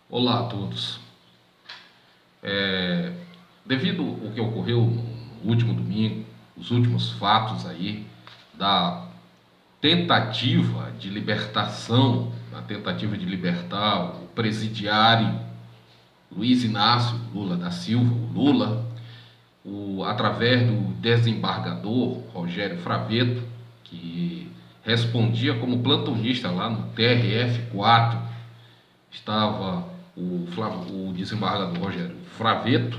Olá a todos. Devido ao que ocorreu no último domingo, os últimos fatos aí da tentativa de libertação, na tentativa de libertar o presidiário Luiz Inácio Lula da Silva, o Lula, através do desembargador Rogério Fravetto, que respondia como plantonista lá no TRF4, estava o desembargador Rogério Fravetto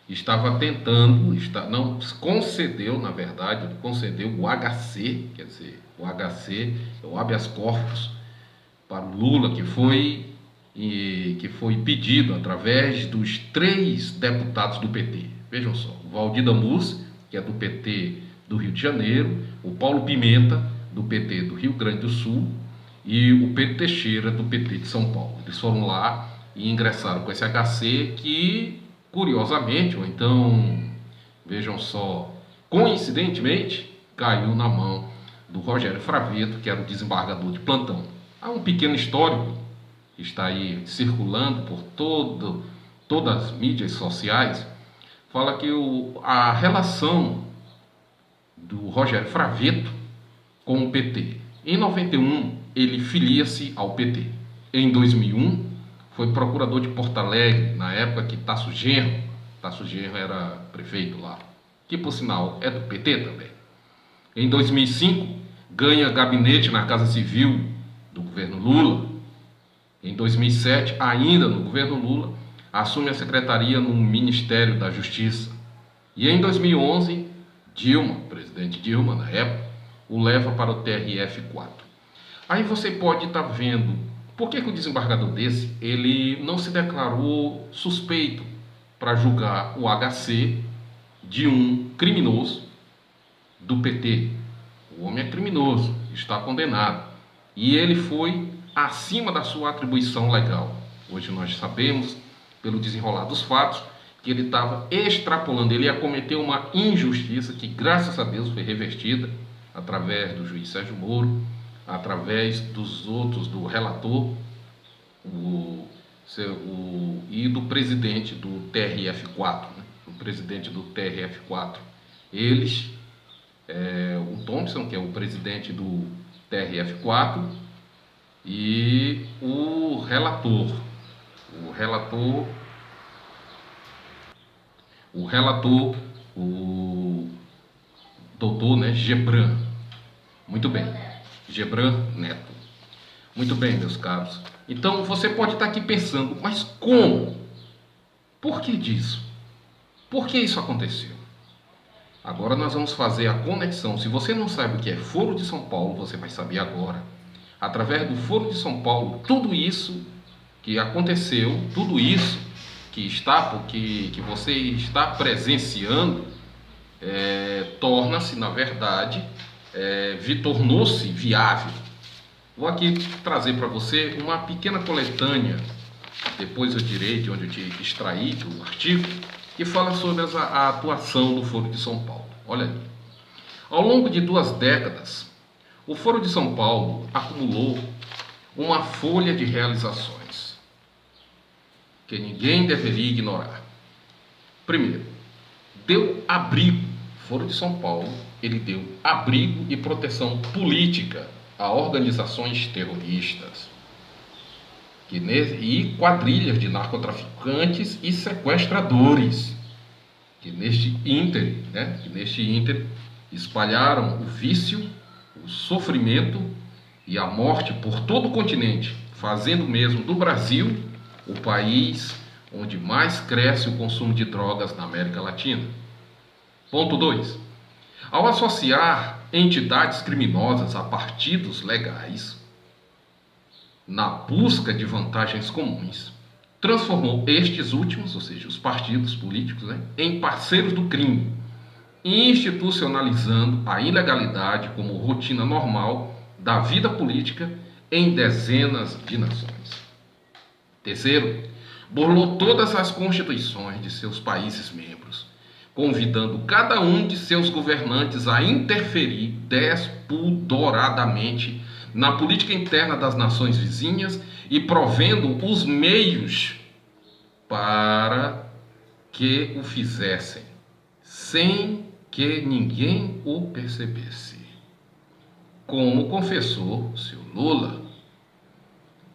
estava tentando, não concedeu, na verdade, concedeu o HC, quer dizer, o HC é o habeas corpus para o Lula, que foi pedido através dos 3 deputados do PT. Vejam só, o Valdir Damus, que é do PT do Rio de Janeiro, o Paulo Pimenta, do PT do Rio Grande do Sul, e o Pedro Teixeira, do PT de São Paulo. Eles foram lá e ingressaram com esse HC que, curiosamente, ou então, vejam só, coincidentemente, caiu na mão do Rogério Fravetto, que era o desembargador de plantão. Há um pequeno histórico que está aí circulando por todas as mídias sociais, fala que a relação do Rogério Fravetto com o PT. Em 91, ele filia-se ao PT. Em 2001, foi procurador de Porto Alegre, na época que Tasso Genro era prefeito lá, que por sinal é do PT também. Em 2005, ganha gabinete na Casa Civil do governo Lula. Em 2007, ainda no governo Lula, assume a secretaria no Ministério da Justiça. E em 2011, presidente Dilma na época, o leva para o TRF4. Aí você pode estar vendo por que o desembargador desse ele não se declarou suspeito para julgar o HC de um criminoso do PT. O homem é criminoso, está condenado. E ele foi acima da sua atribuição legal. Hoje nós sabemos, pelo desenrolar dos fatos, que ele estava extrapolando, ele ia cometer uma injustiça que, graças a Deus, foi revertida através do juiz Sérgio Moro, através dos outros, do relator e do presidente do TRF4, né? O presidente do TRF4. Eles, o Thompson, que é o presidente do TRF4, e o relator, o doutor, né, Gebran. Muito bem, Gebran Neto. Muito bem, meus caros. Então você pode estar aqui pensando, mas como? Por que disso? Por que isso aconteceu? Agora nós vamos fazer a conexão. Se você não sabe o que é Foro de São Paulo, você vai saber agora. Através do Foro de São Paulo, tudo isso que aconteceu, tudo isso que você está presenciando, torna-se, na verdade, tornou-se viável. Vou aqui trazer para você uma pequena coletânea, depois eu direi de onde eu te extraí do artigo, que fala sobre a atuação do Foro de São Paulo. Olha ali. Ao longo de 2 décadas, o Foro de São Paulo acumulou uma folha de realizações que ninguém deveria ignorar. Primeiro, deu abrigo. O Foro de São Paulo, ele deu abrigo e proteção política a organizações terroristas e quadrilhas de narcotraficantes e sequestradores que neste ínterim espalharam o vício, o sofrimento e a morte por todo o continente, fazendo mesmo do Brasil o país onde mais cresce o consumo de drogas na América Latina. Ponto 2. Ao associar entidades criminosas a partidos legais, na busca de vantagens comuns, transformou estes últimos, ou seja, os partidos políticos, em parceiros do crime, institucionalizando a ilegalidade como rotina normal da vida política em dezenas de nações. Terceiro, burlou todas as constituições de seus países membros, convidando cada um de seus governantes a interferir despudoradamente na política interna das nações vizinhas e provendo os meios para que o fizessem, sem que ninguém o percebesse. Como confessou o seu Lula,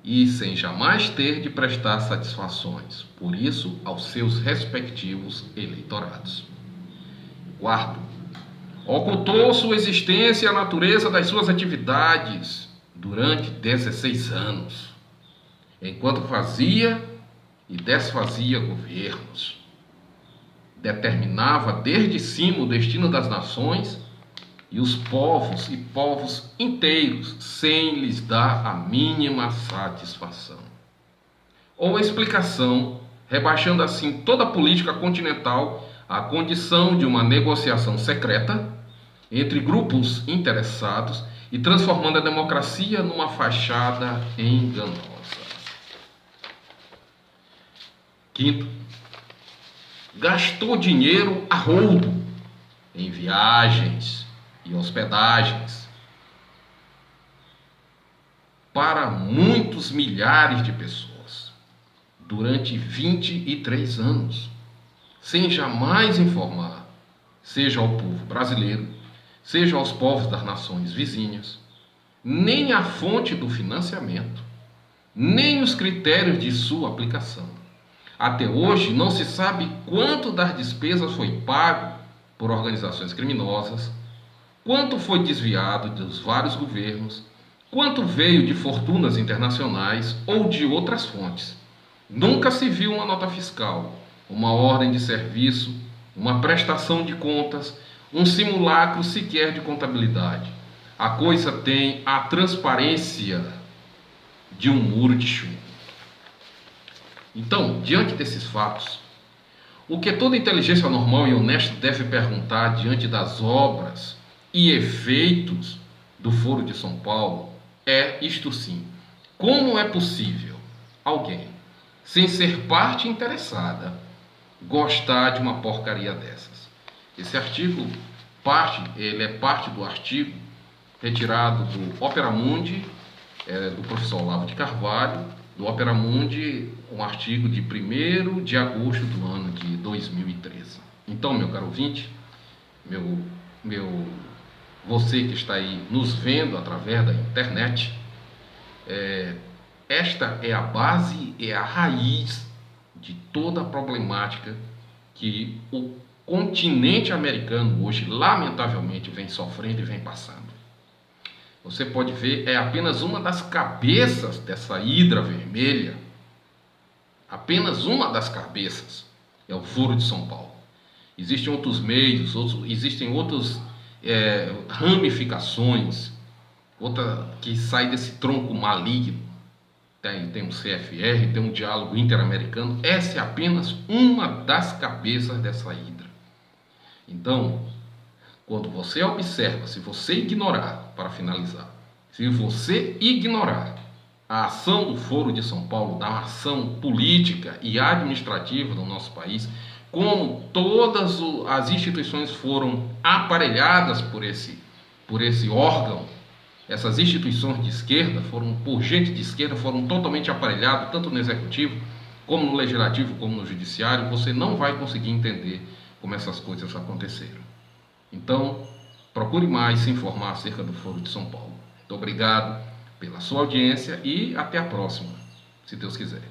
e sem jamais ter de prestar satisfações, por isso, aos seus respectivos eleitorados. Quarto, ocultou sua existência e a natureza das suas atividades durante 16 anos, enquanto fazia e desfazia governos. Determinava desde cima o destino das nações e os povos e povos inteiros, sem lhes dar a mínima satisfação ou explicação, rebaixando assim toda a política continental à condição de uma negociação secreta entre grupos interessados e transformando a democracia numa fachada enganosa. Quinto, gastou dinheiro a rodo em viagens e hospedagens para muitos milhares de pessoas durante 23 anos, sem jamais informar, seja ao povo brasileiro, seja aos povos das nações vizinhas, nem a fonte do financiamento, nem os critérios de sua aplicação. Até hoje não se sabe quanto das despesas foi pago por organizações criminosas, quanto foi desviado dos vários governos, quanto veio de fortunas internacionais ou de outras fontes. Nunca se viu uma nota fiscal, uma ordem de serviço, uma prestação de contas, um simulacro sequer de contabilidade. A coisa tem a transparência de um muro de chumbo. Então, diante desses fatos, o que toda inteligência normal e honesta deve perguntar diante das obras e efeitos do Foro de São Paulo é isto sim: como é possível alguém, sem ser parte interessada, gostar de uma porcaria dessas? Esse artigo ele é parte do artigo retirado do Opera Mundi, do professor Olavo de Carvalho, do Opera Mundi, um artigo de 1º de agosto do ano de 2013. Então, meu caro ouvinte, você que está aí nos vendo através da internet, esta é a base, é a raiz de toda a problemática que o continente americano hoje, lamentavelmente, vem sofrendo e vem passando. Você pode ver, é apenas uma das cabeças dessa hidra vermelha, apenas uma das cabeças, é o Foro de São Paulo. Existem outros meios, existem outras ramificações, outra que sai desse tronco maligno. Tem um CFR, tem um diálogo interamericano. Essa é apenas uma das cabeças dessa hidra. Então, quando você observa, se você ignorar, para finalizar, se você ignorar a ação do Foro de São Paulo, da ação política e administrativa do nosso país, como todas as instituições foram aparelhadas por esse órgão, essas instituições de esquerda, por gente de esquerda, foram totalmente aparelhadas, tanto no executivo, como no legislativo, como no judiciário, você não vai conseguir entender como essas coisas aconteceram. Então, procure mais se informar acerca do Foro de São Paulo. Muito obrigado pela sua audiência e até a próxima, se Deus quiser.